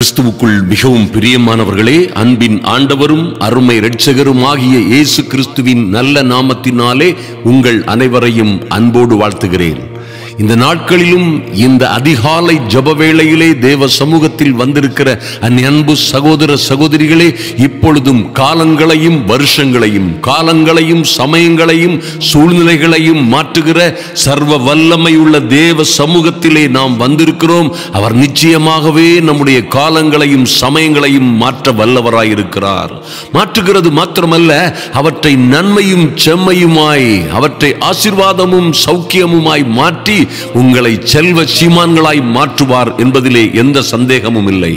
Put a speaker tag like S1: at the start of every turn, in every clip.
S1: கிறிஸ்துவுக்குள் மிகவும் பிரியமானவர்களே, அன்பின் ஆண்டவரும் அருமை இரட்சகரும் ஆகிய இயேசு கிறிஸ்துவின் நல்ல நாமத்தினாலே உங்கள் அனைவரையும் அன்போடு வாழ்த்துகிறேன். இந்த நாட்களிலும் இந்த அதிகாலை ஜெப வேளையிலே தேவ சமூகத்தில் வந்திருக்கிற அன்பு சகோதர சகோதரிகளே, இப்பொழுதும் காலங்களையும் வருஷங்களையும் காலங்களையும் சமயங்களையும் சூழ்நிலைகளையும் மாற்றுகிற சர்வ வல்லமை உள்ள தேவ சமூகத்திலே நாம் வந்திருக்கிறோம். அவர் நிச்சயமாகவே நம்முடைய காலங்களையும் சமயங்களையும் மாற்ற வல்லவராயிருக்கிறார். மாற்றுகிறது மாத்திரமல்ல, அவற்றை நன்மையும் செம்மையுமாய், அவற்றை ஆசீர்வாதமும் சௌக்கியமுமாய் மாற்றி உங்களை செல்வ சீமான்களாய் மாற்றுவார் என்பதிலே எந்த சந்தேகமும் இல்லை.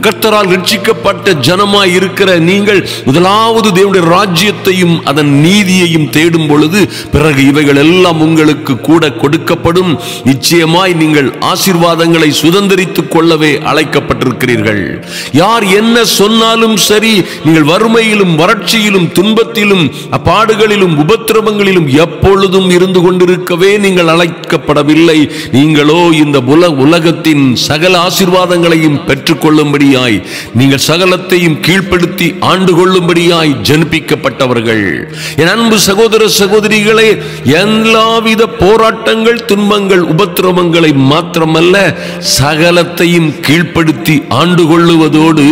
S1: கர்த்தரால் ரட்சிக்கப்பட்ட ஜனமாய் இருக்கிற நீங்கள் முதலாவது தேவனுடைய ராஜ்யத்தையும் அதன் நீதியையும் தேடும் பொழுது பிறகு இவைகள் எல்லாம் உங்களுக்கு கூட கொடுக்கப்படும். நிச்சயமாய் நீங்கள் ஆசீர்வாதங்களை சுதந்திரித்துக் கொள்ளவே அழைக்கப்பட்டிருக்கிறீர்கள். யார் என்ன சொன்னாலும் சரி, நீங்கள் வறுமையிலும் வறட்சியிலும் துன்பத்திலும் பாடுகளிலும் உபத்திரவங்களிலும் எப்பொழுதும் இருந்து கொண்டிருக்கவே நீங்கள் அழைக்கப்படவில்லை. நீங்களோ இந்த உலகத்தின் சகல ஆசீர்வாதங்களையும் பெற்றுக் கொள்ளும்படியாய், நீங்கள் சகலத்தையும் கீழ்ப்படுத்தி ஆண்டு கொள்ளும்படியாய் ஜனிப்பிக்கப்பட்டவர்கள். என் அன்பு சகோதர சகோதரிகளே, எல்லாவித போராட்டங்கள் துன்பங்கள் உபத்திரவங்களை மாத்திரமல்ல, சகலத்தையும் கீழ்ப்படுத்தி ஆண்டு கொள்ளுவதோடு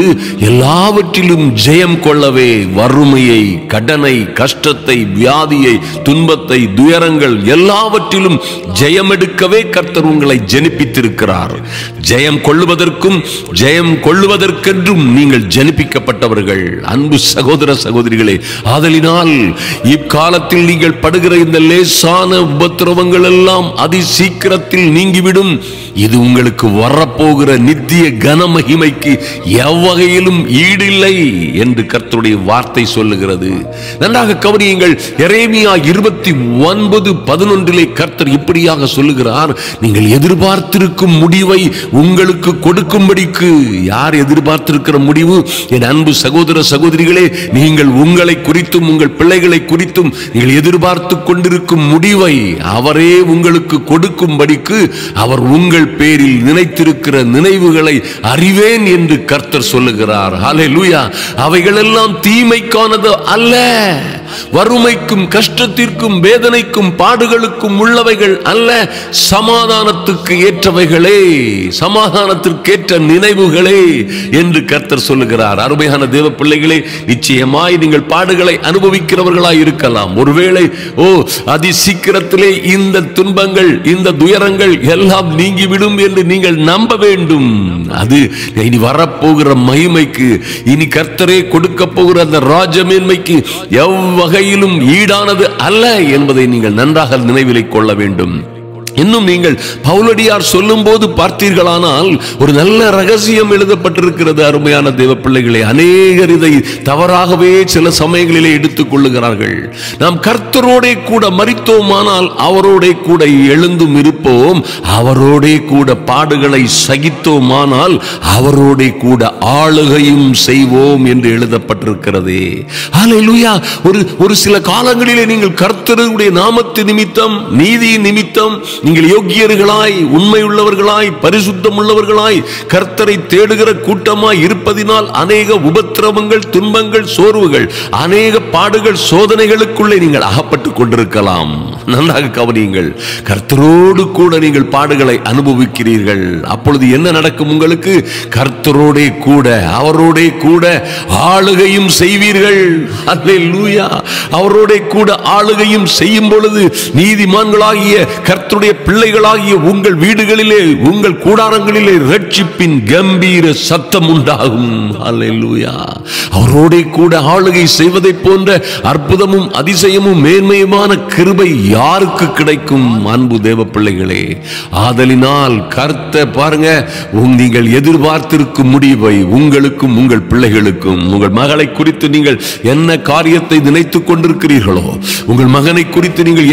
S1: எல்லாவற்றிலும் ஜெயம் கொள்ளவே, வறுமையை, கடனை, கஷ்டத்தை, வியாதியை, துன்பத்தை, துயரங்கள் எல்லாவற்றிலும் ஜெயம் எடுக்கவே கர்த்தர் உங்களை ஜனிப்பித்திருக்கிறார். ஜெயம் கொள்ளுவதற்கும் ஜெயம் கொள்ளுவதற்கென்றும் நீங்கள் ஜனிப்பிக்கப்பட்டவர்கள். அன்பு சகோதர சகோதரிகளே, ஆதலினால் இக்காலத்தில் நீங்கள் படுகிற இந்த லேசான உபத்திரவங்கள் எல்லாம் அதி சீக்கிரத்தில் நீங்கிவிடும். இது உங்களுக்கு வரப்போகிற நித்திய கனமகிமைக்கு எவ்வகையிலும் ஈடில்லை என்று கர்த்தருடைய வார்த்தை சொல்லுகிறது. நன்றாக கவனியுங்கள். எரேமியா 29:11 கர்த்தர் இப்படியாக சொல்லுகிறார், நீங்கள் எதிர்பார்த்திருக்கும் முடிவை உங்களுக்கு கொடுக்கும்படிக்கு. யார் எதிர்பார்த்திருக்கிற முடிவு? என் அன்பு சகோதர சகோதரிகளே, நீங்கள் உங்களை குறித்தும் உங்கள் பிள்ளைகளை குறித்தும் நீங்கள் எதிர்பார்த்து கொண்டிருக்கும் முடிவை அவரே உங்களுக்கு கொடுக்கும்படிக்கு அவர் உங்கள் பேரில் நினைத்திருக்கிற நினைவுகளை அறிவேன் என்று கர்த்தர் சொல்லுகிறார். ஹல்லேலூயா. அவைகளெல்லாம் தீமைக்கானது அல்ல, வறுமைக்கும் கஷ்டத்திற்கும் வேதனைக்கும் பாடுகளுக்கும் உள்ளவைகள் அல்ல, சமாதானத்துக்கு ஏற்றவைகளே, சமாதானத்திற்கேற்ற நினைவுகளே என்று கர்த்தர் சொல்லுகிறார். அருமையான தேவ பிள்ளைகளே, நிச்சயமாய் நீங்கள் பாடுகளை அனுபவிக்கிறவர்களாய் இருக்கலாம். ஒருவேளை அதி சீக்கிரத்திலே இந்த துன்பங்கள் இந்த துயரங்கள் எல்லாம் நீங்கிவிடும் என்று நீங்கள் நம்ப வேண்டும். அது இனி வரப்போகிற மகிமைக்கு, இனி கர்த்தரே கொடுக்க போகிற அந்த ராஜமேன்மைக்கு எவ்வகையிலும் ஈடானது அல்ல என்பதை நீங்கள் நன்றாக நினைவிலை கொள்ள வேண்டும். இன்னும் நீங்கள் பவுலடியார் சொல்லும் போது பார்த்தீர்களானால் ஒரு நல்ல ரகசியம் எழுதப்பட்டிருக்கிறது. அருமையான தேவ பிள்ளைகளே, அநேகர் இதை தவறாகவே சில சமயங்களிலே எடுத்துக் கொள்ளுகிறார்கள். நாம் கர்த்தரோடே கூட மரித்தோமானால் அவரோடே கூட எழுந்தும் இருப்போம், அவரோடே கூட பாடுகளை சகித்தோமானால் அவரோடே கூட ஆளுகையும் செய்வோம் என்று எழுதப்பட்டிருக்கிறது. ஹல்லேலூயா. ஒரு சில காலங்களிலே நீங்கள் கர்த்தருடைய நாமத்து நிமித்தம், நீதி நிமித்தம் நீங்கள் யோக்கியர்களாய், உண்மையுள்ளவர்களாய், பரிசுத்தம் உள்ளவர்களாய், கர்த்தரை தேடுகிற கூட்டமாய் இருப்பதினால் அநேக உபத்திரவங்கள், துன்பங்கள், சோர்வுகள், அநேக பாடுகள், சோதனைகளுக்குள்ளே நீங்கள் அகப்பட்டுக் கொண்டிருக்கலாம். நன்றாக கவனியுங்கள். கர்த்தரோடு கூட நீங்கள் பாடுகளை அனுபவிக்கிறீர்கள். அப்பொழுது என்ன நடக்கும்? உங்களுக்கு கர்த்தரோடே கூட, அவரோடே கூட ஆளுகையும் செய்வீர்கள். அல்லேலூயா. அவரோடே கூட ஆளுகையும் செய்யும் பொழுது நீதிமான்களாகிய கர்த்தருடைய பிள்ளைகளாகிய உங்கள் வீடுகளிலே, உங்கள் கூடாரங்களிலே ரட்சிப்பின் கம்பீர சத்தம் உண்டாகும். அல்லேலூயா. அவரோடே கூட ஆளுகை செய்வதை போன்ற அற்புதமும் அதிசயமும் மேன்மையுமான கிருபை யாருக்கு கிடைக்கும்? அன்பு தேவ பிள்ளைகளே, ஆதலினால் கர்த்தர் பாருங்க, நீங்கள் எதிர்பார்த்திருக்கும் முடிவை உங்களுக்கும் உங்கள் பிள்ளைகளுக்கும், உங்கள் மகளை குறித்து நீங்கள் என்ன காரியத்தை நினைத்துக் கொண்டிருக்கிறீர்களோ, உங்கள் மகனை குறித்து நீங்கள்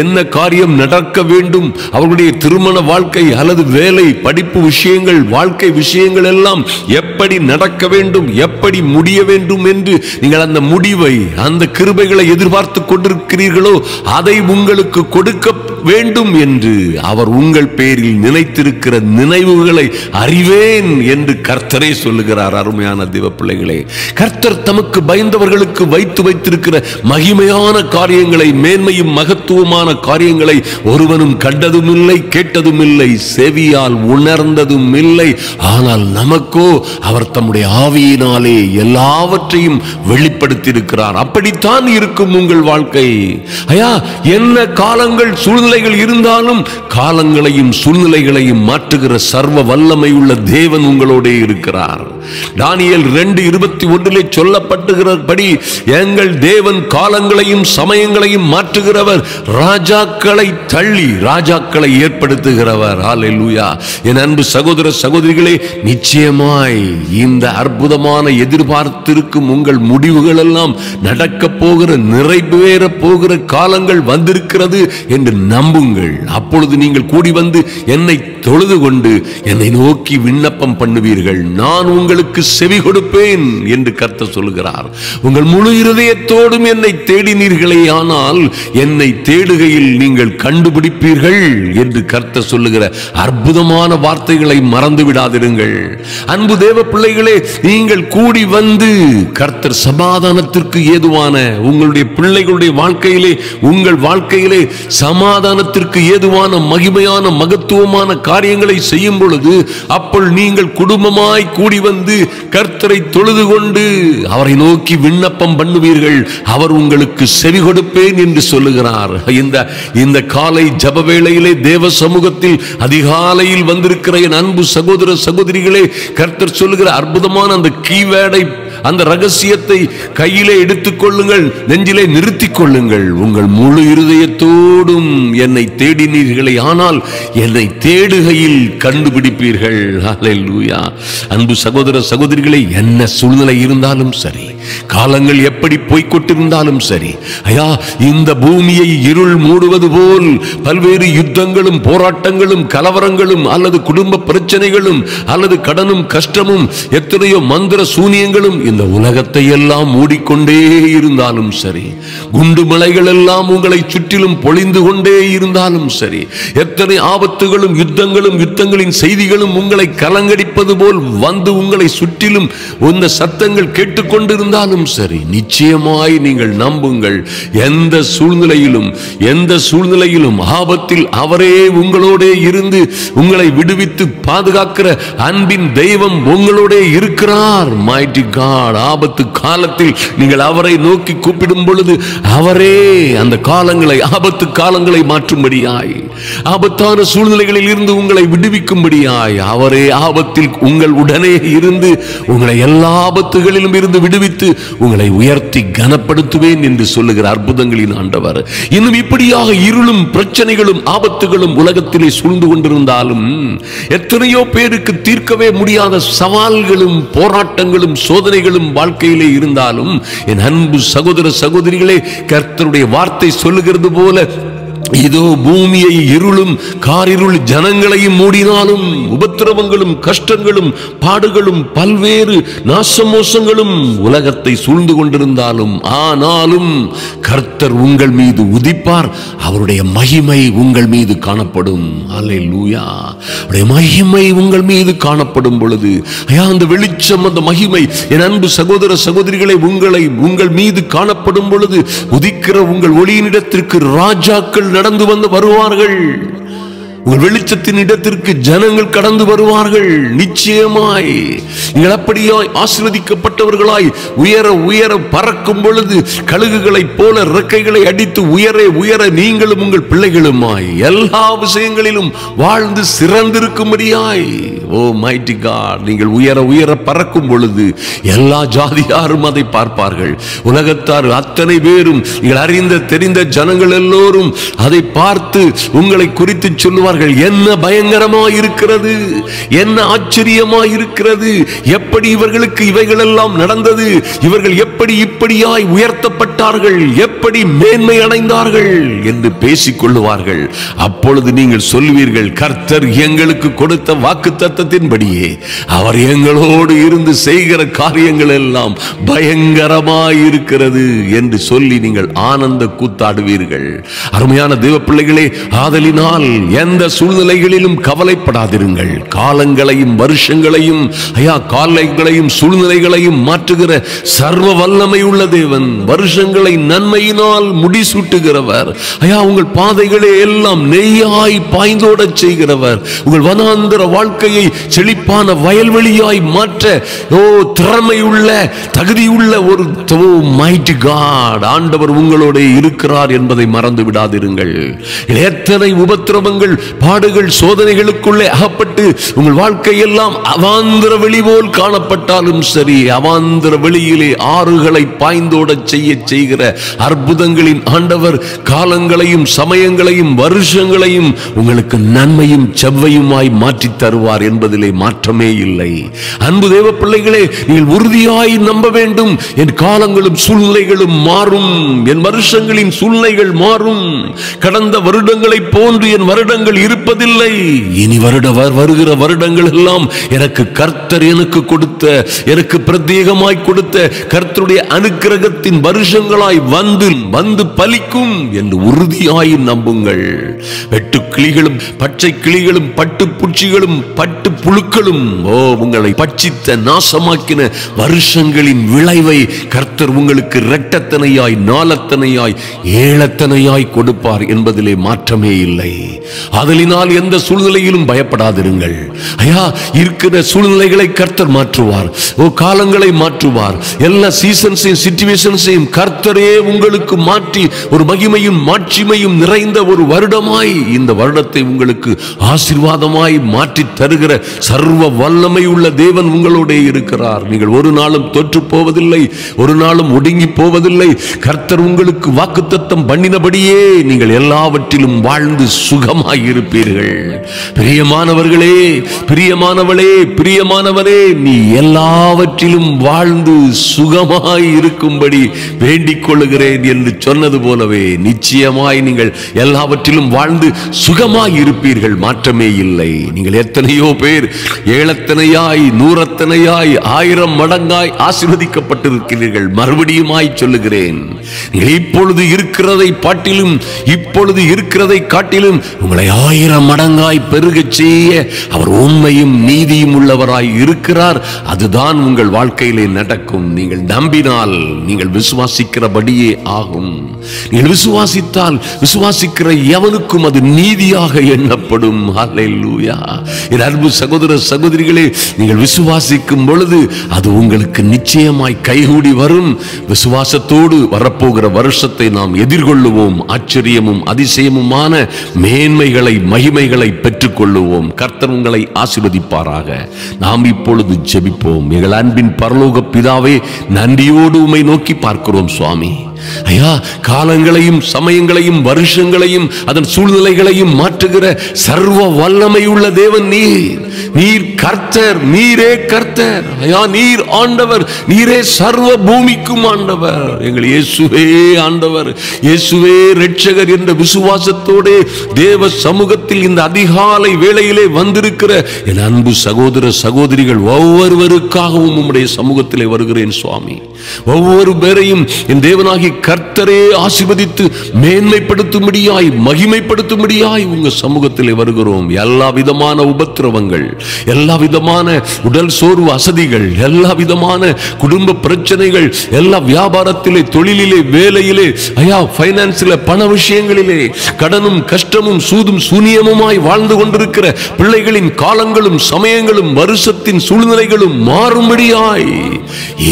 S1: என்ன காரியம் நடக்க வேண்டும், அவர்களுடைய திருமண வாழ்க்கை அல்லது வேலை, படிப்பு விஷயங்கள், வாழ்க்கை விஷயங்கள் எல்லாம் எப்படி நடக்க வேண்டும், எப்படி முடிய வேண்டும் என்று நீங்கள் அந்த முடிவை, அந்த கிருபைகளை எதிர்பார்த்து கொண்டிருக்கிறீர்களோ அதை உங்களுக்கு கொடுக்க வேண்டும் என்று அவர் உங்கள் பேரில் நினைத்திருக்கிற நினைவுகளை அறிவேன் என்று கர்த்தரே சொல்லுகிறார். அருமையான தேவ பிள்ளைகளே, கர்த்தர் தமக்கு பயந்தவர்களுக்கு வைத்திருக்கிற மகிமையான காரியங்களை, மேன்மையும் மகத்துவமான காரியங்களை ஒருவனும் கண்டதும் இல்லை, கேட்டதும் இல்லை, செவியால் உணர்ந்ததும் இல்லை. ஆனால் நமக்கோ அவர் தம்முடைய ஆவியினாலே எல்லாவற்றையும் வெளிப்படுத்தி இருக்கிறார். அப்படித்தான் இருக்கும் உங்கள் வாழ்க்கை. ஐயா, என்ன காலங்கள் சூழ்நிலைகள் இருந்தாலும் காலங்களையும் சூழ்நிலைகளையும் மாற்றுகிற சர்வ வல்லமை உள்ள தேவன் உங்களோட இருக்கிறார். தானியேல் 2:21 சொல்லப்பட்டுகிறபடி எங்கள் தேவன் காலங்களையும் சமயங்களையும் மாற்றுகிறவர், ராஜாக்களை தள்ளி ராஜாக்களை ஏற்படுத்துகிறவர். ஹல்லேலூயா. என் அன்பு சகோதர சகோதரிகளே, நிச்சயமாய் இந்த அற்புதமான எதிர்பார்த்திருக்கும் உங்கள் முடிவுகள் எல்லாம் நடக்க போகிற, நிறைவேற போகிற காலங்கள் வந்திருக்கிறது என்று நம்புங்கள். அப்பொழுது நீங்கள் கூடி வந்து என்னை தொழுது கொண்டு என்னை நோக்கி விண்ணப்பம் பண்ணுவீர்கள், நான் உங்களுக்கு செவி கொடுப்பேன் என்று கர்த்தர் சொல்கிறார். உங்கள் முழு இருதயத்தோடும் என்னை தேடினீர்களே, ஆனால் என்னை தேடுகையில் நீங்கள் கண்டுபிடிப்பீர்கள் என்று கர்த்தர் சொல்லுகிற அற்புதமான வார்த்தைகளை மறந்து விடாதிருங்கள். அன்பு தேவ பிள்ளைகளே, நீங்கள் கூடி வந்து கர்த்தர் சமாதானத்திற்கு ஏதுவான உங்களுடைய பிள்ளைகளுடைய வாழ்க்கையிலே, உங்கள் வாழ்க்கையிலே சமாதானத்திற்கு ஏதுவான மகிமையான மகத்துவமான காரியங்களை செய்யும் பொழுது, அப்பொழுது நீங்கள் குடும்பமாய் கூடி வந்து கர்த்தரை தொழுது கொண்டு அவரை நோக்கி விண்ணப்பம் பண்ணுவீர்கள், அவர் உங்களுக்கு செவி கொடுப்பேன் என்று சொல்லுகிறார். இந்த காலை ஜப வேளையிலே தேவ சமூகத்தில் அதிகாலையில் வந்திருக்கிற என் அன்பு சகோதர சகோதரிகளே, கர்த்தர் சொல்லுகிற அற்புதமான அந்த கீவேர்டை, அந்த ரகசியத்தை கையிலே எடுத்துக் கொள்ளுங்கள், நெஞ்சிலே நிறுத்திக் கொள்ளுங்கள். உங்கள் முழு இருதயத்தோடும் என்னை தேடினீர்களே, ஆனால் என்னை தேடுகையில் கண்டுபிடிப்பீர்கள். ஹல்லேலூயா. அன்பு சகோதர சகோதரிகளே, என்ன சூழ்நிலை இருந்தாலும் சரி, காலங்கள் எப்படி போய்கொண்டிருந்தாலும் சரி, ஐயா, இந்த பூமியை இருள் மூடுவது போல் பல்வேறு யுத்தங்களும் போராட்டங்களும் கலவரங்களும் அல்லது குடும்ப பிரச்சனைகளும் அல்லது கடனும் கஷ்டமும் எத்தனையோ மந்திர சூனியங்களும் இந்த உலகத்தை எல்லாம் மூடிக்கொண்டே இருந்தாலும் சரி, குண்டு மலைகள் எல்லாம் உங்களை சுற்றிலும் பொழிந்து கொண்டே இருந்தாலும் சரி, எத்தனை ஆபத்துகளும் யுத்தங்களின் செய்திகளும் உங்களை கலங்கடிப்பது போல் வந்து உங்களை சுற்றிலும் இந்த சத்தங்கள் கேட்டுக்கொண்டிருந்தாலும் சரி, நிச்சயமாய் நீங்கள் நம்புங்கள், எந்த சூழ்நிலையிலும் ஆபத்தில் அவரே உங்களோட இருந்து உங்களை விடுவித்து பாதுகாக்கிற அன்பின் தெய்வம் உங்களோட இருக்கிறார். Mighty God. ஆபத்து காலத்தில் நீங்கள் அவரை நோக்கி கூப்பிடும் பொழுது அவரே அந்த காலங்களை, ஆபத்து காலங்களை மாற்றும்படியாய், ஆபத்தான சூழ்நிலைகளில் இருந்து உங்களை விடுவிக்கும்படியாய் அவரே ஆபத்தில் உங்கள் உடனே இருந்து உங்களை எல்லா ஆபத்துகளிலும் இருந்து விடுவித்து உங்களை உயர்த்தி கனப்படுத்துவேன் என்று சொல்லுகிற அற்புதங்களின் ஆண்டவர். இன்னும் இப்படியாக இருளும் பிரச்சனைகளும் ஆபத்துகளும் உலகத்திலே சூழ்ந்து கொண்டிருந்தாலும், எத்தனையோ பேருக்கு தீர்க்கவே முடியாத சவால்களும் போராட்டங்களும் சோதனைகளும் வாழ்க்கையிலே இருந்தாலும், என் அன்பு சகோதர சகோதரிகளே, கர்த்தருடைய வார்த்தை சொல்லுகிறது போல, இதோ பூமியை இருளும் காரிருள் ஜனங்களையும் மூடினாலும், உபத்திரவங்களும் கஷ்டங்களும் பாடுகளும் பல்வேறு நாசமோசங்களும் உலகத்தை சூழ்ந்து கொண்டிருந்தாலும், ஆனாலும் கர்த்தர் உங்கள் மீது உதிப்பார், அவருடைய மகிமை உங்கள் மீது காணப்படும். அல்லேலூயா. அவருடைய மகிமை உங்கள் மீது காணப்படும் பொழுது, ஐயா, அந்த வெளிச்சம், அந்த மகிமை, என் அன்பு சகோதர சகோதரிகளை, உங்கள் மீது காணப்படும் பொழுது உதிக்கிற உங்கள் ஒளியினிடத்திற்கு ராஜாக்கள் நடந்து வந்து வருவார்கள். உங்கள் வெளிச்சத்தின் இடத்திற்கு ஜனங்கள் கடந்து வருவார்கள். நிச்சயமாய் நீங்கள் அப்படியாய் ஆசீர்வதிக்கப்பட்டவர்களாய் உயர உயர பறக்கும் பொழுது, கழுகுகளைப் போல இறக்கைகளை அடித்து உயர உயர நீங்களும் உங்கள் பிள்ளைகளுமாய் எல்லா விஷயங்களிலும் வாழ்ந்து சிறந்திருக்கும்படியாய், ஓ மைட்டி காட், நீங்கள் உயர உயர பறக்கும் பொழுது எல்லா ஜாதியாரும் அதை பார்ப்பார்கள். உலகத்தார் அத்தனை பேரும், நீங்கள் அறிந்த தெரிந்த ஜனங்கள் எல்லோரும் அதை பார்த்து உங்களை குறித்து சொல்லுவார்கள், என்ன பயங்கரமாய் இருக்கிறது, என்ன ஆச்சரியமாய் இருக்கிறது, எப்படி இவர்களுக்கு இவைகள் எல்லாம் நடந்தது, இவர்கள் எப்படி இப்படியாய் உயர்த்தப்பட்டார்கள், எப்படி கொடுக்கும்படி மேன்மை அடைந்தார்கள் என்று பேசிக் கொள்ளுவார்கள். அப்பொழுது நீங்கள் சொல்வீர்கள், கர்த்தர் எங்களுக்கு கொடுத்த வாக்குத்தத்தத்தின்படியே அவர் எங்களோடு இருந்து செய்கிற காரியங்கள் எல்லாம் பயங்கரமாயிருக்கிறது என்று சொல்லி நீங்கள் ஆனந்த கூத்தாடுவீர்கள். அருமையான தேவ பிள்ளைகளே, ஆதலினால் எந்த சூழ்நிலைகளிலும் கவலைப்படாதிருங்கள். காலங்களையும் வருஷங்களையும் காலங்களையும் சூழ்நிலைகளையும் மாற்றுகிற சர்வ வல்லமை உள்ள தேவன், வருஷங்களை நன்மையினால் முடிசூட்டுகிறவர், உங்கள் பாதைகளே எல்லாம் நெய்யாய் பாய்ந்தோட செய்கிறவர், உங்கள் வனாந்தர வாழ்க்கையை செழிப்பான வயல்வெளியாய் மாற்ற திறமையுள்ள தகுதியுள்ள ஒரு மைட்டி காட் ஆண்டவர் உங்களோட இருக்கிறார் என்பதை மறந்து விடாதிருங்கள். எத்தனை உபத்திரவங்கள், பாடுகள், சோதனைகளுக்குள்ளே அகப்பட்டு உங்கள் வாழ்க்கையெல்லாம் அவாந்தர வெளி போல் காணப்பட்டாலும் சரி, அவாந்தர வெளியிலே ஆறுகளை பாய்ந்தோட செய்கிற அற்புதங்களின் ஆண்டவர் காலங்களையும் சமயங்களையும் வருஷங்களையும் உங்களுக்கு நன்மையும் செவ்வையுமாய் மாற்றி தருவார் என்பதிலே மாற்றமே இல்லை. அன்பு தேவ பிள்ளைகளே, நீங்கள் உறுதியாய் நம்ப வேண்டும். என் காலங்களும் சூழ்நிலைகளும் மாறும், என் வருஷங்களின் சூழ்நிலைகள் மாறும். கடந்த வருடங்களை போன்று என் வருடங்கள் இருப்பதில்லை. இனி வருகிற வருடங்கள் எல்லாம் எனக்கு கர்த்தர் எனக்கு கொடுத்த, எனக்கு பிரத்யேகமாய் கொடுத்த கர்த்தருடைய அனுக்கிரகத்தின் வருஷங்களாய் வந்து பலிக்கும் என்று உறுதியாய் நம்புங்கள். வெட்டு கிளிகளும் பச்சை கிளிகளும் பட்டு பூச்சிகளும் பட்டு புழுக்களும் உங்களை பட்சித்த நாசமாக்கின வருஷங்களின் விளைவை கர்த்தர் உங்களுக்கு இரட்டத்தனையாய் நாலத்தனையாய் ஏழத்தனையாய் கொடுப்பார் என்பதிலே மாற்றமே இல்லை. அதனால் எந்த சூழ்நிலையிலும் பயப்படாதிருங்கள். இருக்கிற சூழ்நிலைகளை கர்த்தர் மாற்றுவார், காலங்களை மாற்றுவார். எல்லா சீசன்ஸையும் சிச்சுவேஷன்ஸையும் கர்த்தரே உங்களுக்கு மாற்றி ஒரு மகிமையும் மாட்சிமையும் நிறைந்த ஒரு வருடமாய் இந்த வருடத்தை உங்களுக்கு ஆசீர்வாதமாய் மாற்றி தருகிற சர்வ வல்லமை உள்ள தேவன் உங்களோட இருக்கிறார். நீங்கள் ஒரு நாளும் தோற்று போவதில்லை, ஒரு நாளும் ஒடுங்கி போவதில்லை. கர்த்தர் உங்களுக்கு வாக்குத்தத்தம் பண்ணினபடியே நீங்கள் எல்லாவற்றிலும் வாழ்ந்து சுகமாய் இருப்பீர்கள். பிரியமானவர்களே, பிரியமானவளே, பிரியமானவரே, நீ எல்லாவற்றிலும் வாழ்ந்து சுகமாய் இருக்கும்படி வேண்டிக் கொள்ளுகிறேன் என்று சொன்னது போலவே நிச்சயமாய் நீங்கள் எல்லாவற்றிலும் வாழ்ந்து சுகமாய் இருப்பீர்கள். மாற்றமே இல்லை. நீங்கள் எத்தனையோ பேர் ஏழத்தனையாய் நூறத்தனையாய் 1000 மடங்காய் ஆசீர்வதிக்கப்பட்டிருக்கிறீர்கள். மறுபடியுமாய் சொல்லுகிறேன், நீங்கள் இப்பொழுது இருக்கிறதை காட்டிலும் உங்களை 1000 மடங்காய் பெருகச் செய்ய அவர் உண்மையும் நீதியும் உள்ளவராய் இருக்கிறார். அதுதான் உங்கள் வாழ்க்கையிலே நடக்கும். நீங்கள் நம்பினால், நீங்கள் விசுவாசிக்கிறபடியே ஆகும். நீங்கள் விசுவாசித்தால், விசுவாசிக்கிற எவனுக்கும் அது நீதியாக எண்ணப்படும். ஹல்லேலூயா. என் அன்பு சகோதர சகோதரிகளே, நீங்கள் விசுவாசிக்கும் பொழுது அது உங்களுக்கு நிச்சயமாய் கைகூடி வரும். விசுவாசத்தோடு வரப்போகிற வருஷத்தை நாம் எதிர்கொள்ளுவோம். ஆச்சரியமும் அதிசயமுமான மேன்மைகளை, மகிமைகளை பெற்றுக் கொள்ளுவோம். கர்த்தர் உங்களை ஆசீர்வதிப்பாராக. நாம் இப்பொழுது ஜெபிப்போம். எங்கள் அன்பின் பரலோக பிதாவே, நன்றியோடு உம்மை நோக்கி பார்க்கிறோம் சுவாமி. காலங்களையும் சமயங்களையும் வருஷங்களையும் அதன் சூழ்நிலைகளையும் மாற்றுகிற சர்வ வல்லமை உள்ள தேவன் நீர் கர்த்தர், நீரே கர்த்தர். நீர் ஆண்டவர், நீரே சர்வ பூமிக்கும் ஆண்டவர். எங்கள் இயேசுவே ஆண்டவர், இயேசுவே இரட்சகர் என்ற விசுவாசத்தோடு தேவ சமூகத்தில் இந்த அதிகாலை வேளையிலே வந்திருக்கிற என் அன்பு சகோதர சகோதரிகள் ஒவ்வொருவருக்காகவும் உம்முடைய சமூகத்திலே வருகிறேன் சுவாமி. ஒவ்வொரு பேரையும் என் தேவனாகி கர்த்தரே ஆசீர்வதித்து மேன்மைப்படுத்தும்படியாய், மகிமைப்படுத்தும்படியாய் உங்க சமூகத்திலே வருகிறோம். எல்லா விதமான உபத்திரவங்கள், எல்லா விதமான உடல் சோர்வு அசதிகள், எல்லா விதமான குடும்ப பிரச்சனைகள், எல்லா வியாபாரத்திலே, தொழிலிலே, வேலையிலே, பைனான்ஸிலே, பண விஷயங்களிலே கடனும் கஷ்டமும் சூதும் சூனியமுமாய் வாழ்ந்து கொண்டிருக்கிற பிள்ளைகளின் காலங்களும் சமயங்களும் வருஷத்தின் சூழ்நிலைகளும் மாறும்படியாய்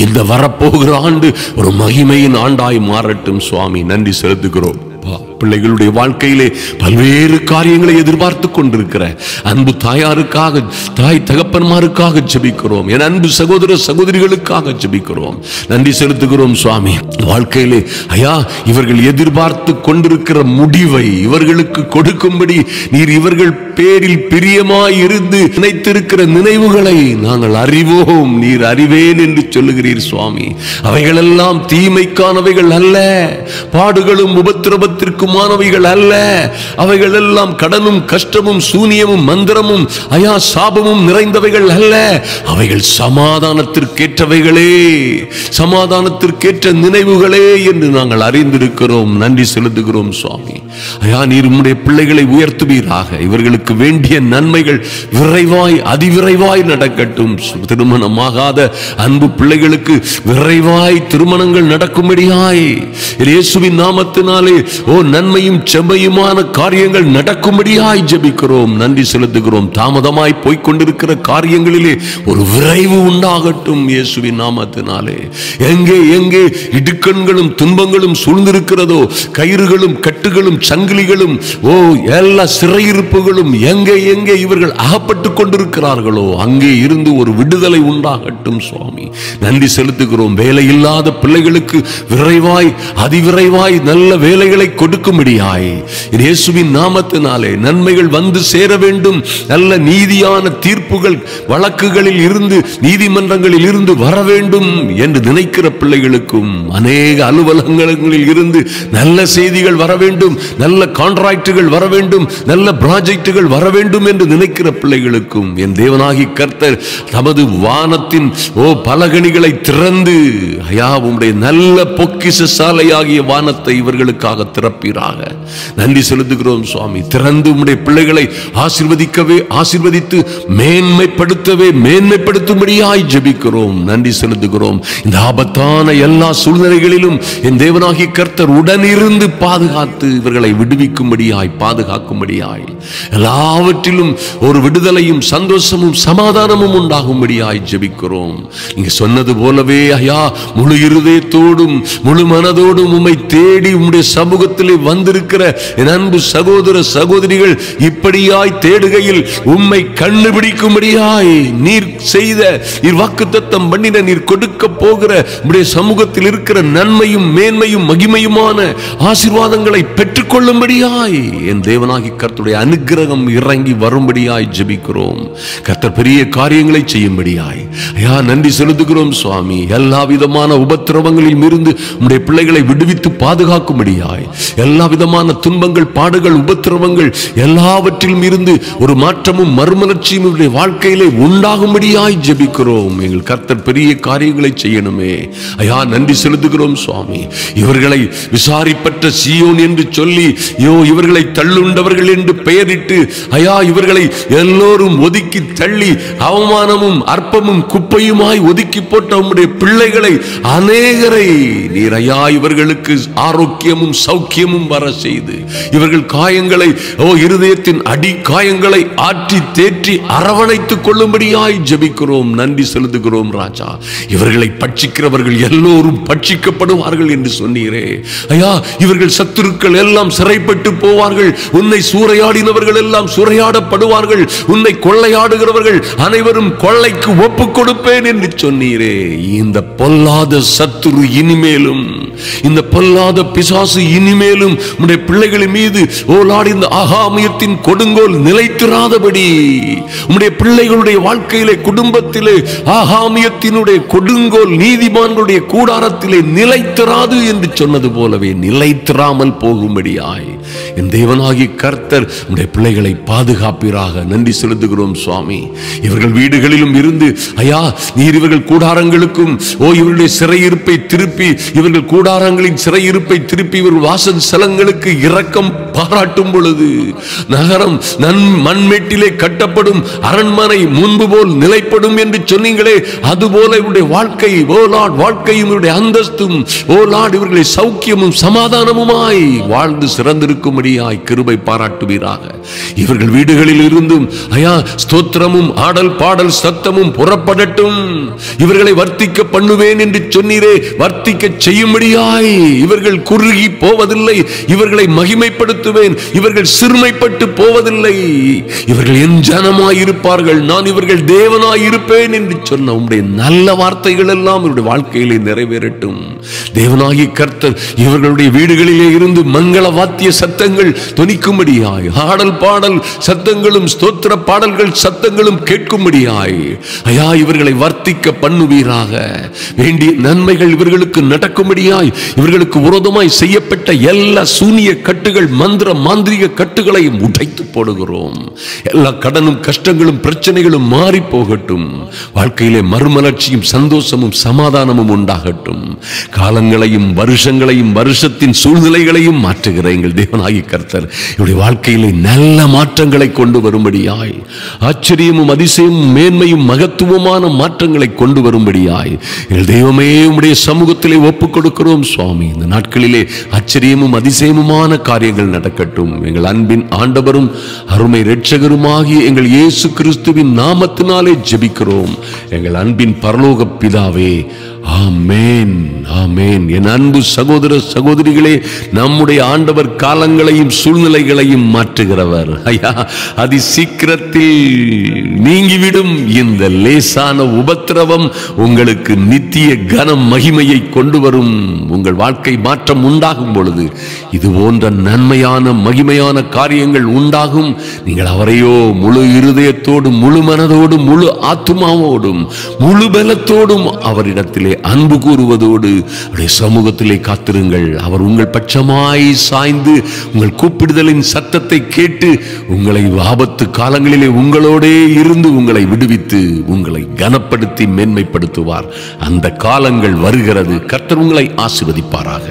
S1: இந்த வரப்போகிற ஆண்டு ஒரு மகிமையின் ஆண்டாய் மாறட்டும் சுவாமி. நன்றி செலுத்துகிறோம். பிள்ளைகளுடைய வாழ்க்கையிலே பல்வேறு காரியங்களை எதிர்பார்த்து கொண்டிருக்கிற அன்பு தாயாருக்காக, தாய் தகப்பன்மாருக்காக ஜெபிக்கிறோம். என் அன்பு சகோதர சகோதரிகளுக்காக ஜெபிக்கிறோம். நன்றி செலுத்துகிறோம் சுவாமி. வாழ்க்கையிலே இவர்கள் எதிர்பார்த்து கொண்டிருக்கிற முடிவை இவர்களுக்கு கொடுக்கும்படி நீர் இவர்கள் பேரில் பிரியமாய் இருந்து நினைத்திருக்கிற நினைவுகளை நாங்கள் அறிவோம், நீர் அறிவேன் என்று சொல்லுகிறீர் சுவாமி. அவைகளெல்லாம் தீமைக்கானவைகள் அல்ல, பாடுகளும் உபத்திரவத்திற்குமானவைகள் அல்ல. அவைகள் எல்லாம் கடனும் கஷ்டமும் சூனியமும் மந்திரமும் சாபமும் நிறைந்தவைகள் அல்ல. அவைகள் சமாதானத்திற்கேற்றவைகளே, சமாதானத்திற்கேற்ற நினைவுகளே என்று நாங்கள் அறிந்திருக்கிறோம். நன்றி செலுத்துகிறோம் சுவாமி. நீர் உம்முடைய பிள்ளைகளை உயர்த்துவீராக. இவர்களுக்கு வேண்டிய நன்மைகள் விரைவாய் அதிவிரைவாய் நடக்கட்டும். திருமணமாகாத அன்பு பிள்ளைகளுக்கு விரைவாய் திருமணங்கள் நடக்கும்படியாய் இயேசுவின் நாமத்தினாலே நன்மையும் செம்மையுமான காரியங்கள் நடக்கும்படியாய் ஜெபிக்கிறோம். நன்றி செலுத்துகிறோம். தாமதமாய் போய்கொண்டிருக்கிற காரியங்களிலே ஒரு விரைவு உண்டாகட்டும் இயேசுவின் நாமத்தினாலே. எங்கே எங்கே இடுக்கண்களும் துன்பங்களும் சூழ்ந்திருக்கிறதோ, கயிறுகளும் கட்டுகளும் சங்கிலிகளும் எல்லா சிறையிருப்புகளும் எங்கே எங்கே இவர்கள் அகப்பட்டுக் கொண்டிருக்கிறார்களோ அங்கே இருந்து ஒரு விடுதலை உண்டாகட்டும் சுவாமி. நன்றி செலுத்துகிறோம். வேலை இல்லாத பிள்ளைகளுக்கு விரைவாய் அதிவிரைவாய் நல்ல வேலைகளை கொடுக்கும்படியாய் இயேசுவின் நாமத்தினாலே நன்மைகள் வந்து சேர வேண்டும். நல்ல நீதியான தீர்ப்புகள் வழக்குகளில் இருந்து நீதிமன்றங்களில் இருந்து வர வேண்டும் என்று நினைக்கிற பிள்ளைகளுக்கும், அநேக அலுவலகங்களில் இருந்து நல்ல செய்திகள் வர வேண்டும், நல்ல கான்ட்ராக்டுகள் வர வேண்டும், நல்ல ப்ராஜெக்டுகள் வர வேண்டும் என்று நினைக்கிற பிள்ளைகளுக்கும் என் தேவனாகி கர்த்தர் தமது வானத்தின் பலகணிகளை திறந்து உம்முடைய நல்ல பொக்கிஷ சாலையாகிய வானத்தை இவர்களுக்காக திறப்பீராக. நன்றி செலுத்துகிறோம் சுவாமி. திறந்து உம்முடைய பிள்ளைகளை ஆசீர்வதித்து மேன்மைப்படுத்தவே மேன்மைப்படுத்தும்படியாய் ஜெபிக்கிறோம். நன்றி செலுத்துகிறோம். இந்த ஆபத்தான எல்லா சூழ்நிலைகளிலும் என் தேவனாகி கர்த்தர் உடனிருந்து பாதுகாத்து இவர்களை விடுவிக்கும்படியாய் பாதுகாக்கும்படியாய் எல்லாவற்றிலும் ஒரு விடுதலையும் சந்தோஷமும் சமாதானமும் உண்டாகும்படியாய் ஜெபிக்கிறோம். நீங்க சொன்னது போலவே முழு இருதயத்தோடும் முழு மனதோடும் உம்மை தேடி உம்முடைய சமூகத்திலே வந்திருக்கிற என் அன்பு சகோதர சகோதரிகள் இப்படியாய் தேடுகையில் உம்மை கண்டுபிடிக்கும்படியாய் நீர் செய்த நீர் வாக்குத்தத்தம் பண்ணின நீர் கொடுக்க போகிற உம்முடைய சமூகத்தில் இருக்கிற நன்மையும் மேன்மையும் மகிமையுமான ஆசீர்வாதங்களை பெற்றுக்கொள்ளும்படியாய் என் தேவனாகி கர்த்தருடைய அனுக்கிரகம் இறங்கி வரும்படியாய் ஜெபிக்கிறோம். கர்த்தர் பெரிய காரியங்களை செய்யும்படியாய் நன்றி செலுத்துகிறோம் சுவாமி. எல்லா விதமான உபத்திரவங்களில் இருந்து உம்முடைய பிள்ளைகளை விடுவித்து பாதுகாக்கும்படியாய் எல்லா விதமான துன்பங்கள் பாடுகள் உபத்திரவங்கள் எல்லாவற்றிலும் இருந்து ஒரு மாற்றமும் மறுமலர்ச்சியும் இவருடைய வாழ்க்கையிலே உண்டாகும்படியாய் ஜெபிக்கிறோம். எங்கள் கர்த்தர் பெரிய காரியங்களை செய்யணுமே. நன்றி செலுத்துகிறோம் சுவாமி. இவர்களை விசாரிப்பற்ற சீயோன் என்று சொல்லி இவர்களை தள்ளுண்டவர்கள் என்று பெயரிட்டு இவர்களை எல்லோரும் ஒதுக்கி தள்ளி அவமானமும் அற்பமும் குப்பையுமாய் ஒதுக்கி போட்ட உம்முடைய பிள்ளைகளை அநேகரை நீர் இவர்களுக்கு ஆரோக்கியமும் சௌக்கியமும் வர செய்து இவர்கள் காயங்களை இருதயத்தின் அடி காயங்களை ஆற்றி தேற்றி அரவணைத்துக் கொள்ளும்படியாய் ஜெபிக்கிறோம். நன்றி செலுத்துகிறோம் ராஜா. இவர்களை பட்சிக்கிறவர்கள் எல்லோரும் பட்சிக்கப்படுவார்கள் என்று சொன்னீரே. இவர்கள் சத்துருக்கள் எல்லாம் சிறைப்பட்டு போவார்கள். உன்னை சூறையாடினவர்கள் எல்லாம் சூறையாடப்படுவார்கள். உன்னை கொள்ளையாடுகிறவர்கள் அனைவரும் கொள்ளைக்கு ஒப்புக் கொடுப்பேன் என்று சொன்னீரே. இந்த பொல்லாத சத்துரு இனிமேலும், இந்த பொல்லாத பிசாசு இனிமேலும் உம்முடைய பிள்ளைகளின் மீது இந்த ஆகாமியத்தின் கொடுங்கோல் நிலைத்திராதபடி உம்முடைய பிள்ளைகளுடைய வாழ்க்கையிலே குடும்பத்திலே ஆகாமியத்தினுடைய கொடுங்கோல் நீதிமான்களுடைய கூடாரத்திலே நிலைத்திராது என்று சொன்னது போலவே நிலைத்திராமல் போகும்படியாய் என் தேவனாகி கர்த்தர் உம்முடைய பிள்ளைகளை பாதுகாப்பீராக. நன்றி செலுத்துகிறோம் சுவாமி. இவர்கள் வீடுகளிலும் இருந்து நீர் இவர்கள் கூடாரங்களுக்கும் இவர்களுடைய சிறையிருப்பை திருப்பி இவர்கள் கூடாரங்களின் சிறையிருப்பை திருப்பி இவர்கள் வாசல் ஸ்தலங்களுக்கு இரக்கம் பாராட்டும் பொழுது நகரம் மண்மேட்டிலே கட்டப்படும் அரண்மனை முன்பு போல் நிலைப்படும் என்று சொன்னீங்களே, அதுபோல இவருடைய வாழ்க்கை வாழ்க்கையும் இவருடைய அந்தஸ்தும் இவர்களை சௌக்கியமும் சமாதானமுமாய் வாழ்ந்து சிறந்திருக்கும்படியாய் கிருபை பாராட்டுவீராக. இவர்கள் வீடுகளில் இருந்தும் ஸ்தோத்திரமும் ஆடல் பாடல் சத்தமும் புறப்படட்டும். இவர்களை வர்த்திக்க பண்ணுவேன் என்று சொன்னீரே, வர்த்திக்க செய்யும்படியாய் இவர்கள் குறுகி போவதில்லை. இவர்களை மகிமைப்படுத்துவேன். இவர்கள் சிறுமைப்பட்டு போவதில்லை. இவர்கள் என் ஜனமாய் இருப்பார்கள், நான் இவர்கள் தேவனாய் இருப்பேன் என்று சொன்ன உம்முடைய நல்ல வார்த்தைகள் எல்லாம் இவருடைய வாழ்க்கையிலே நிறைவேறட்டும். தேவனாகி கர்த்தர் இவர்களுடைய வீடுகளிலே இருந்து மங்கள வாத்திய சத்தங்கள் தொனிக்கும்படியாய், ஆடல் பாடல் சத்தங்களும் ஸ்தோத்திர பாடல்கள் சத்தங்களும் கேட்கும்படியாய் ஐயா இவர்களை வர்த்திக்க பண்ணுவீராக. வேண்டிய நன்மைகள் இவர்களுக்கு நடக்கும்படியாய், இவர்களுக்கு விரோதமாய் செய்யப்பட்ட எல்லா சூனிய கட்டுகள், மந்திர மாந்திரிக கட்டுகளையும் உடைத்து போடுகிறோம். எல்லா கடனும் கஷ்டங்களும் பிரச்சனைகளும் மாறி போகட்டும். வாழ்க்கையிலே மறுமலர்ச்சியும் சந்தோஷமும் சமாதானமும் உண்டாகட்டும். காலங்களையும் வருஷங்களையும் வருஷத்தின் சூழ்நிலைகளையும் மாற்றுகிற எங்கள் தேவனாகிய கர்த்தர் இவருடைய வாழ்க்கையிலே நல்ல மாற்றங்களை கொண்டு வரும்படியாய், ஆச்சரியமும் அதிசயமும் மேன்மையும் மகத்துவமான மாற்றங்களை கொண்டு வரும்படியாய் எங்கள் தெய்வமே உம்முடைய சமூகத்திலே ஒப்புக் கொடுக்கிறோம் சுவாமி. இந்த நாட்களிலே ஆச்சரியமும் அதிசயமுமான காரியங்கள் நடக்கட்டும். எங்கள் அன்பின் ஆண்டவரும் அருமை இரட்சகருமாகிய எங்கள் இயேசு கிறிஸ்துவின் நாமத்தினாலே ஜெபிக்கிறோம் எங்கள் அன்பின் பரலோக பிதாவே. ஆமென், ஆமென். என் அன்பு சகோதர சகோதரிகளே, நம்முடைய ஆண்டவர் காலங்களையும் சூழ்நிலைகளையும் மாற்றுகிறவர். ஐயா, அதி சீக்கிரத்தில் நீங்கிவிடும் இந்த லேசான உபத்திரவம் உங்களுக்கு நித்திய கன மகிமையை கொண்டு வரும். உங்கள் வாழ்க்கை மாற்றம் உண்டாகும் பொழுது இது போன்ற நன்மையான மகிமையான காரியங்கள் உண்டாகும். நீங்கள் அவரையோ முழு இருதயத்தோடும் முழு மனதோடும் முழு ஆத்துமாவோடும் முழு பலத்தோடும் அவரிடத்திலே அன்பு கூறுவதோடு அவருடைய சமூகத்திலே காத்திருங்கள். அவர் உங்கள் பட்சமாய் சாய்ந்து உங்கள் கூப்பிடுதலின் சத்தத்தை கேட்டு உங்களை ஆபத்து காலங்களிலே உங்களோடே இருந்து உங்களை விடுவித்து உங்களை கனப்படுத்தி மேன்மைப்படுத்துவார். அந்த காலங்கள் வருகிறது. கர்த்தர் உங்களை ஆசீர்வதிப்பாராக.